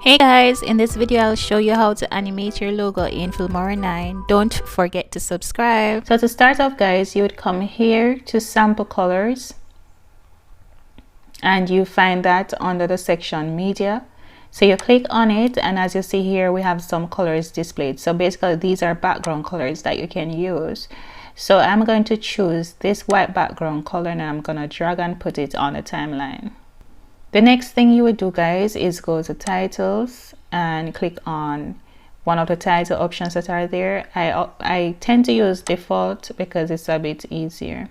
Hey guys, in this video I'll show you how to animate your logo in Filmora 9. Don't forget to subscribe. So to start off guys, you would come here to sample colors and you find that under the section media. So you click on it, and as you see here we have some colors displayed. So basically these are background colors that you can use. So I'm going to choose this white background color and I'm going to drag and put it on the timeline. The next thing you would do guys is go to titles and click on one of the title options that are there. I tend to use default because it's a bit easier.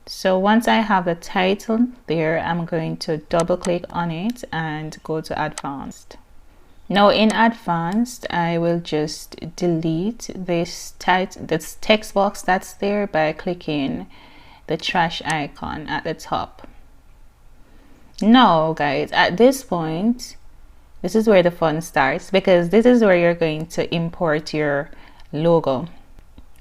So once I have the title there, I'm going to double click on it and go to advanced. Now in advanced, I will just delete this text box that's there by clicking the trash icon at the top. Now guys, at this point, this is where the fun starts, because this is where you're going to import your logo.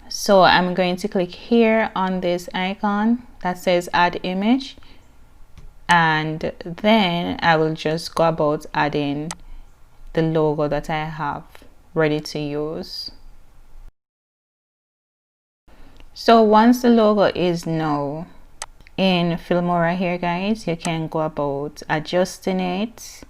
So I'm going to click here on this icon that says add image, and then I will just go about adding the logo that I have ready to use. So once the logo is now in Filmora here guys, you can go about adjusting it,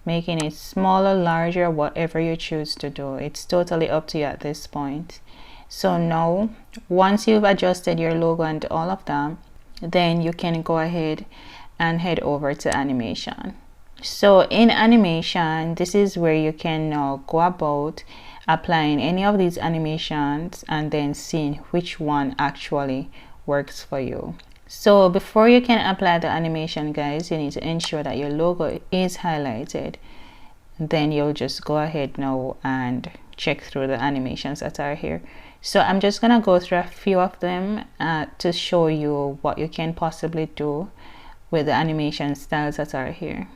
making it smaller, larger, whatever you choose to do. It's totally up to you at this point. So now once you've adjusted your logo and all of that, then you can go ahead and head over to animation. So in animation, this is where you can now go about applying any of these animations and then seeing which one actually works for you. So before you can apply the animation guys, you need to ensure that your logo is highlighted. Then you'll just go ahead now and check through the animations that are here. So I'm just gonna go through a few of them to show you what you can possibly do with the animation styles that are here.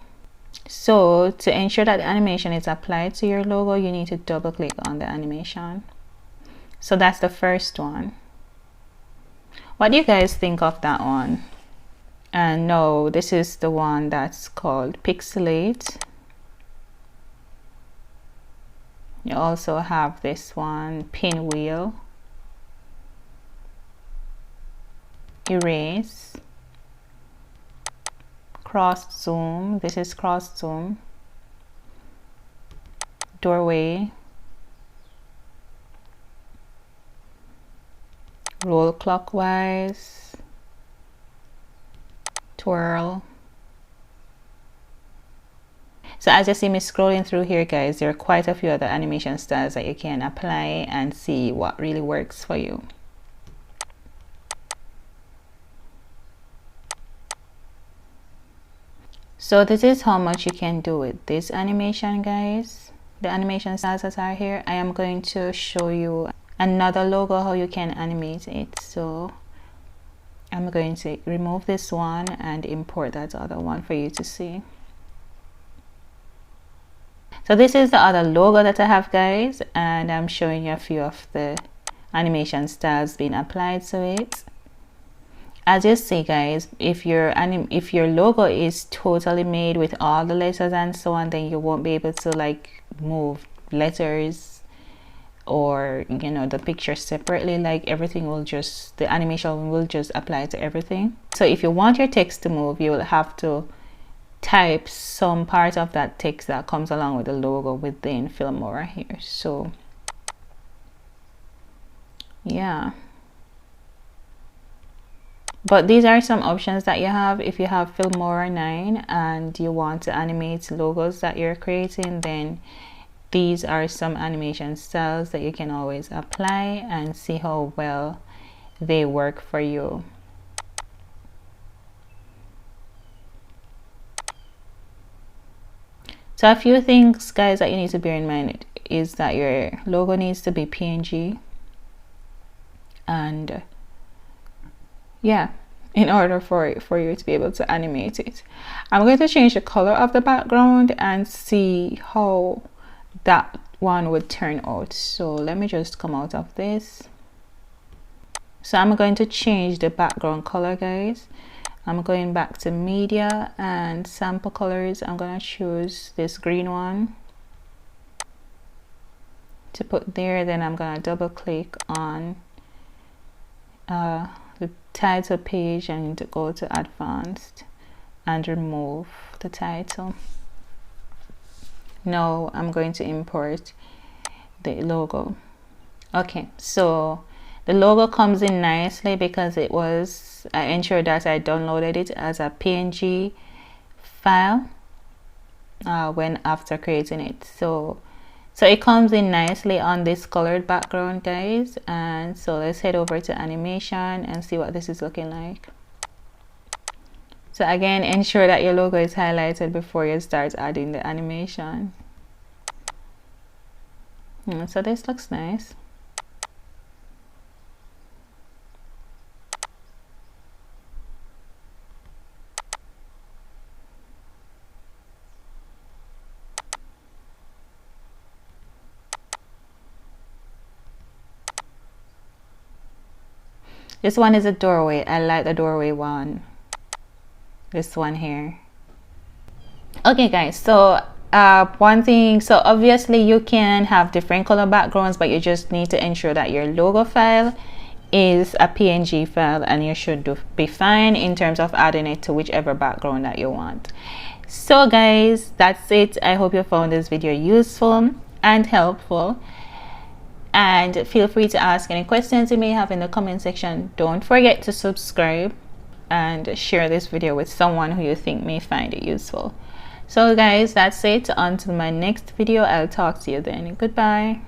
So to ensure that the animation is applied to your logo, you need to double click on the animation. So that's the first one. What do you guys think of that one? And no, this is the one that's called Pixelate. You also have this one, Pinwheel, Erase, Cross Zoom. This is Cross Zoom, Doorway, Roll Clockwise, Twirl. So as you see me scrolling through here guys, there are quite a few other animation styles that you can apply and see what really works for you. So this is how much you can do with this animation guys, the animation styles that are here. I am going to show you another logo, how you can animate it. So I'm going to remove this one and import that other one for you to see. So this is the other logo that I have guys, and I'm showing you a few of the animation styles being applied to it. As you see guys, if your logo is totally made with all the letters and so on, then you won't be able to like move letters or you know the picture separately. Like everything will just, the animation will just apply to everything. So if you want your text to move, you will have to type some part of that text that comes along with the logo within Filmora here. So yeah, but these are some options that you have if you have Filmora 9 and you want to animate logos that you're creating. Then these are some animation styles that you can always apply and see how well they work for you. So a few things guys that you need to bear in mind is that your logo needs to be PNG, and yeah, in order for you to be able to animate it. I'm going to change the color of the background and see how that one would turn out. So let me just come out of this. So I'm going to change the background color guys. I'm going back to media and sample colors. I'm gonna choose this green one to put there. Then I'm gonna double click on the title page and to go to advanced and remove the title. Now I'm going to import the logo. Okay, so the logo comes in nicely because I ensured that I downloaded it as a PNG file when after creating it. So it comes in nicely on this colored background, guys. And so let's head over to animation and see what this is looking like. So again, ensure that your logo is highlighted before you start adding the animation. So this looks nice. This one is a doorway. I like the doorway one. This one here. Okay guys, so one thing, so obviously you can have different color backgrounds, but you just need to ensure that your logo file is a PNG file, and you should be fine in terms of adding it to whichever background that you want. So guys, that's it. I hope you found this video useful and helpful, and feel free to ask any questions you may have in the comment section. Don't forget to subscribe and share this video with someone who you think may find it useful. So guys, that's it. Until my next video, I'll talk to you then. Goodbye.